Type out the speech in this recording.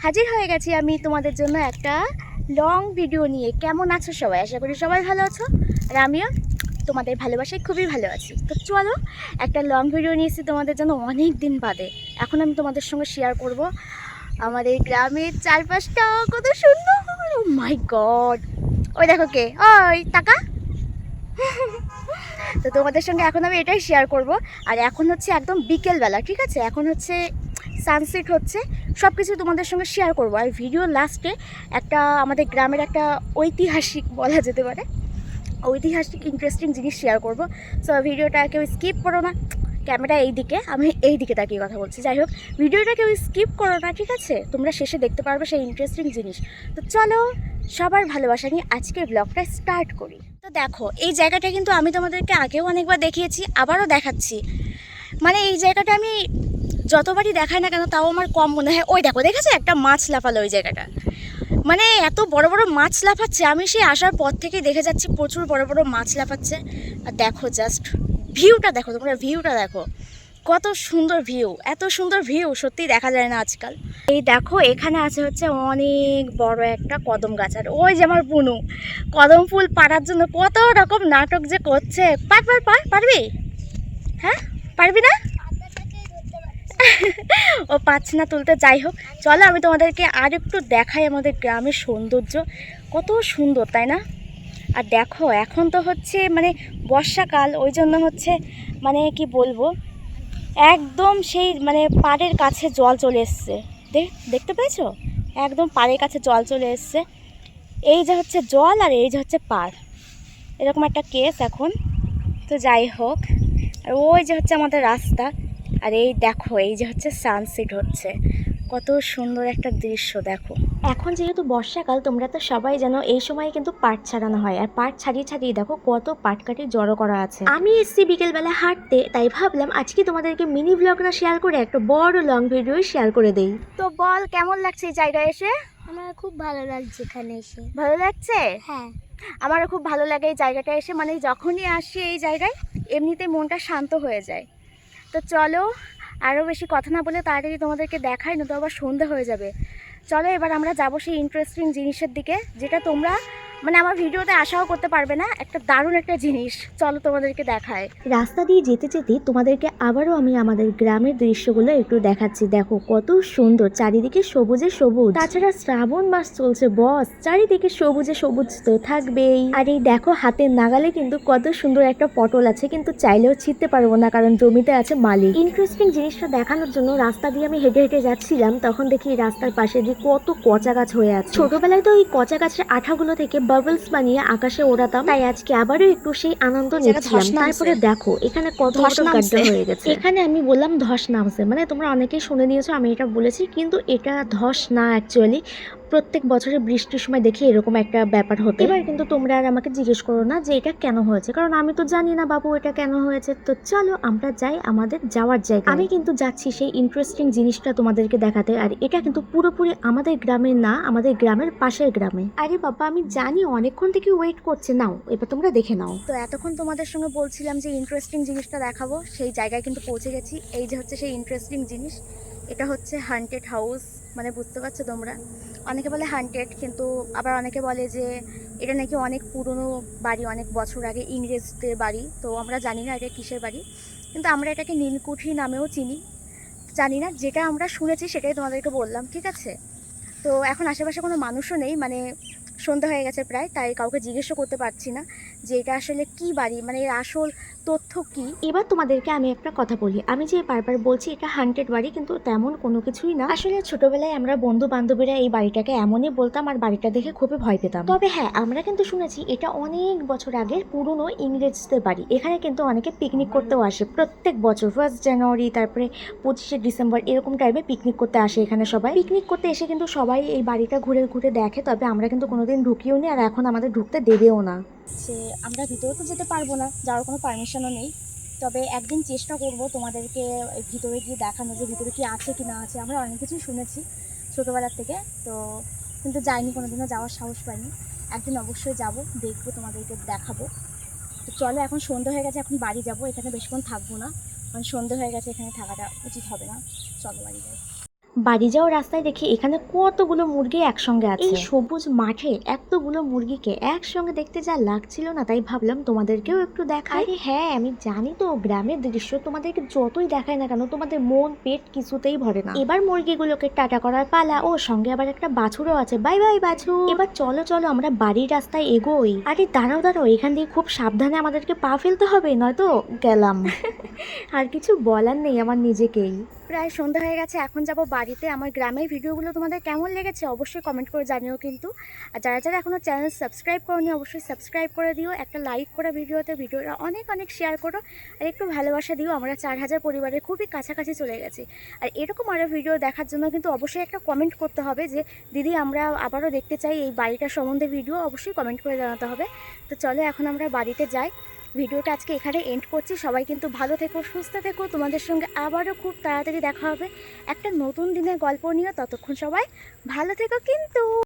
হাজির হয়ে গেছি আমি তোমাদের জন্য একটা লং ভিডিও নিয়ে। কেমন আছো সবাই? আশা করি সবাই ভালো আছো, আর আমিও তোমাদের ভালোবাসায় খুবই ভালো আছি। তো চলো, একটা লং ভিডিও নিয়েছি তোমাদের জন্য অনেক দিন বাদে। এখন আমি তোমাদের সঙ্গে শেয়ার করব আমাদের গ্রামের চারপাশটা কত সুন্দর। ও মাই গড, ওই দেখো কে, ওই টাকা। তো তোমাদের সঙ্গে এখন আমি এটাই শেয়ার করব। আর এখন হচ্ছে একদম বিকেলবেলা, ঠিক আছে? এখন হচ্ছে সানসেট হচ্ছে, সব কিছু তোমাদের সঙ্গে শেয়ার করব। আর ভিডিও লাস্টে একটা আমাদের গ্রামের একটা ঐতিহাসিক বলা যেতে পারে, ঐতিহাসিক ইন্টারেস্টিং জিনিস শেয়ার করব। সো ভিডিওটা কেউ স্কিপ করো না। ক্যামেরা এই দিকে, আমি এই দিকে তাকিয়ে কথা বলছি। যাই হোক, ভিডিওটা কেউ স্কিপ করো না, ঠিক আছে? তোমরা শেষে দেখতে পারবে সেই ইন্টারেস্টিং জিনিস। তো চলো, সবার ভালোবাসা নিয়ে আজকের ব্লগটা স্টার্ট করি। তো দেখো, এই জায়গাটা কিন্তু আমি তোমাদেরকে আগেও অনেকবার দেখিয়েছি, আবারও দেখাচ্ছি। মানে এই জায়গাটা আমি যতবারই দেখাই না কেন তাও আমার কম মনে হয়। ওই দেখো, দেখেছো একটা মাছ লাফালো ওই জায়গাটা, মানে এত বড় বড় মাছ লাফাচ্ছে। আমি সেই আসার পর থেকেই দেখে যাচ্ছি প্রচুর বড় বড় মাছ লাফাচ্ছে। আর দেখো জাস্ট ভিউটা দেখো, তোমরা ভিউটা দেখো, কত সুন্দর ভিউ। এত সুন্দর ভিউ সত্যি দেখা যায় না আজকাল। এই দেখো, এখানে আছে হচ্ছে অনেক বড় একটা কদম গাছ। আর ওই যে আমার বুনু কদম ফুল পাড়ার জন্য কত রকম নাটক যে করছে। পারবি? হ্যাঁ, পারবি না? ও পাচ্ছে না তুলতে। যাই হোক, চলো আমি তোমাদেরকে আর একটু দেখাই আমাদের গ্রামের সৌন্দর্য। কত সুন্দর, তাই না? আর দেখো, এখন তো হচ্ছে মানে বর্ষাকাল, ওই জন্য হচ্ছে মানে কি বলবো, একদম সেই মানে পাড়ের কাছে জল চলে এসছে। দেখতে পেয়েছো? একদম পাড়ের কাছে জল চলে এসছে। এই যে হচ্ছে জল, আর এই যে হচ্ছে পাড়, এরকম একটা কেস এখন। তো যাই হোক, আর ওই যে হচ্ছে আমাদের রাস্তা। আর এই দেখো, এই যে হচ্ছে সানসেট হচ্ছে, কত সুন্দর একটা দৃশ্য দেখো। এখন যেহেতু বর্ষাকাল, তোমরা তো সবাই জানো এই সময় কিন্তু পাট ছাড়ানো হয়। আর পাট ছাড়িয়ে ছাড়িয়ে দেখো কত পাটকাঠি জড়ো করা আছে। আমি এসছি বিকেলবেলা হাঁটতে, তাই ভাবলাম আজকে তোমাদেরকে মিনি ব্লগটা শেয়ার করে একটা বড় লং ভিডিও শেয়ার করে দেই। তো বল, কেমন লাগছে এই জায়গায় এসে? আমার খুব ভালো লাগছে এখানে এসে। ভালো লাগছে? হ্যাঁ, আমারও খুব ভালো লাগে এই জায়গাটা এসে। মানে যখনই আসি এই জায়গায় এমনিতেই মনটা শান্ত হয়ে যায়। তো চলো, আরও বেশি কথা না বলে তাড়াতাড়ি তোমাদেরকে দেখাই, না তো আবার সন্ধে হয়ে যাবে। চলো, এবার আমরা যাবো সেই ইন্টারেস্টিং জিনিসের দিকে, যেটা তোমরা মানে আমার ভিডিওতে আশাও করতে পারবে না। একটা দারুণ একটা জিনিস, চলো তোমাদেরকে দেখায়। রাস্তা দিয়ে যেতে যেতে তোমাদেরকে আবারও আমি আমাদের গ্রামের দৃশ্যগুলো একটু দেখাচ্ছি। দেখো কত সুন্দর, চারিদিকে সবুজে সবুজ। তাছাড়া শ্রাবণ মাস চলছে বস, চারিদিকে সবুজে সবুজ তো থাকবেই। আর এই দেখো, হাতের নাগালে কিন্তু কত সুন্দর একটা পটল আছে, কিন্তু চাইলেও ছিঁড়তে পারবো না কারণ জমিতে আছে মালিক। ইন্টারেস্টিং জিনিসটা দেখানোর জন্য রাস্তা দিয়ে আমি হেঁটে হেঁটে যাচ্ছিলাম, তখন দেখি রাস্তার পাশে যে কত কচা গাছ হয়ে আছে। ছোটবেলায় তো ওই কচা গাছের আঠাগুলো থেকে বাবলস বানিয়ে আকাশে ওড়াতাম, তাই আজকে আবারও একটু সেই আনন্দ নিচ্ছিলাম। তারপরে দেখো এখানে কত গাড্ডা হয়ে গেছে। এখানে আমি বললাম ধস নামছে, মানে তোমরা অনেকেই শুনে নিয়েছো আমি এটা বলেছি, কিন্তু এটা ধস না, অ্যাকচুয়ালি প্রত্যেক বছরে বৃষ্টির সময় দেখি এরকম একটা ব্যাপার হতে। এবার কিন্তু তোমরা আর আমাকে জিজ্ঞেস করো না যে এটা কেন হয়েছে, কারণ আমি তো জানি না বাবু এটা কেন হয়েছে। তো চলো আমরা যাই আমাদের যাওয়ার জায়গায়। আমি কিন্তু যাচ্ছি সেই ইন্টারেস্টিং জিনিসটা তোমাদেরকে দেখাতে। আর এটা কিন্তু পুরোপুরি আমাদের গ্রামের না, আমাদের গ্রামের পাশের গ্রামে। আরে বাবা, আমি জানি অনেকক্ষণ থেকে ওয়েট করছে, নাও এবার তোমরা দেখে নাও। তো এতক্ষণ তোমাদের সঙ্গে বলছিলাম যে ইন্টারেস্টিং জিনিসটা দেখাবো, সেই জায়গায় কিন্তু পৌঁছে গেছি। এই যে হচ্ছে সেই ইন্টারেস্টিং জিনিস, এটা হচ্ছে হান্টেড হাউস। মানে বুঝতে পারছো তোমরা, অনেকে বলে হান্টেড, কিন্তু আবার অনেকে বলে যে এটা নাকি অনেক পুরনো বাড়ি, অনেক বছর আগে ইংরেজদের বাড়ি। তো আমরা জানি না এটা কিসের বাড়ি, কিন্তু আমরা এটাকে নীলকুঠি নামেও চিনি। জানি না, যেটা আমরা শুনেছি সেটাই তোমাদেরকে বললাম, ঠিক আছে? তো এখন আশেপাশে কোনো মানুষও নেই, মানে সন্ধ্যা হয়ে গেছে প্রায়, তাই কাউকে জিজ্ঞেসও করতে পারছি না যে এটা আসলে কি বাড়ি, মানে এর আসল তথ্য কি। এবার তোমাদেরকে আমি একটা কথা বলি, আমি যে বারবার বলছি এটা হান্টেড বাড়ি, কিন্তু তেমন কোনো কিছুই না। আসলে ছোটবেলায় আমরা বন্ধু বান্ধবীরা এই বাড়িটাকে এমনই বলতাম, আর বাড়িটা দেখে খুবই ভয় পেতাম। তবে হ্যাঁ, আমরা কিন্তু শুনেছি এটা অনেক বছর আগের পুরনো ইংরেজদের বাড়ি। এখানে কিন্তু অনেকে পিকনিক করতেও আসে প্রত্যেক বছর, 1 জানুয়ারি, তারপরে 25শে ডিসেম্বর, এরকম টাইমে পিকনিক করতে আসে এখানে সবাই। পিকনিক করতে এসে কিন্তু সবাই এই বাড়িটা ঘুরে ঘুরে দেখে, তবে আমরা কিন্তু কোনোদিন ঢুকিও নি, আর এখন আমাদের ঢুকতে দেবেও না। সে আমরা ভিতরে তো যেতে পারবো না, যাওয়ার কোনো পারমিশনও নেই। তবে একদিন চেষ্টা করব তোমাদেরকে ভিতরে গিয়ে দেখানো যে ভিতরে কি আছে কি না আছে। আমরা অনেক কিছুই শুনেছি ছোটোবেলার থেকে, তো কিন্তু যাইনি, কোনোদিনও যাওয়ার সাহস পাইনি। একদিন অবশ্যই যাব, দেখবো, তোমাদেরকে দেখাবো। তো চলো, এখন সন্ধ্যা হয়ে গেছে, এখন বাড়ি যাব। এখানে বেশিক্ষণ থাকবো না, কারণ সন্ধ্যা হয়ে গেছে, এখানে থাকাটা উচিত হবে না। চলো বাড়ি যাই। বাড়ি যাওয়ার রাস্তায় দেখি এখানে কতগুলো মুরগি একসঙ্গে আছে। এই সবুজ মাঠে এতগুলো মুরগিকে একসঙ্গে দেখতে যা লাগছিল না, তাই ভাবলাম তোমাদেরকেও একটু দেখাই। আরে হ্যাঁ, আমি জানি তো গ্রামের দৃশ্য তোমাদেরকে যতই দেখায় না কেন তোমাদের মন পেট কিছুতেই ভরে না। এবার মুরগিগুলোকে টাটা করার পালা। ও সঙ্গে আবার একটা বাছুরও আছে। বাই বাই বাছুর। এবার চলো চলো আমরা বাড়ির রাস্তায় এগোই। আরে দাঁড়াও দাঁড়াও, এখান দিয়ে খুব সাবধানে আমাদেরকে পা ফেলতে হবে, নয়তো গেলাম। আর কিছু বলার নেই আমার নিজেকেই। প্রায় সন্ধ্যা হয়ে গেছে, এখন যাব বাড়িতে। আমার গ্রামের ভিডিওগুলো তোমাদের কেমন লেগেছে অবশ্যই কমেন্ট করে জানিও কিন্তু। আর যারা যারা এখনও চ্যানেল সাবস্ক্রাইব করোনি অবশ্যই সাবস্ক্রাইব করে দিও, একটা লাইক করে ভিডিওটা অনেক অনেক শেয়ার করো, আর একটু ভালোবাসা দিও। আমরা 4000 পরিবারের খুবই কাছাকাছি চলে গেছি। আর এরকম আরও ভিডিও দেখার জন্য কিন্তু অবশ্যই একটা কমেন্ট করতে হবে যে দিদি আমরা আবারও দেখতে চাই এই বাড়িটার সম্বন্ধে ভিডিও, অবশ্যই কমেন্ট করে জানাতে হবে। তো চলো এখন আমরা বাড়িতে যাই। ভিডিওটা আজকে এখানে এন্ড করছি। সবাই কিন্তু ভালো থেকো, সুস্থ থেকো। তোমাদের সঙ্গে আবারও খুব তাড়াতাড়ি দেখা হবে একটা নতুন দিনের গল্প নিয়ে। ততক্ষণ সবাই ভালো থেকো কিন্তু।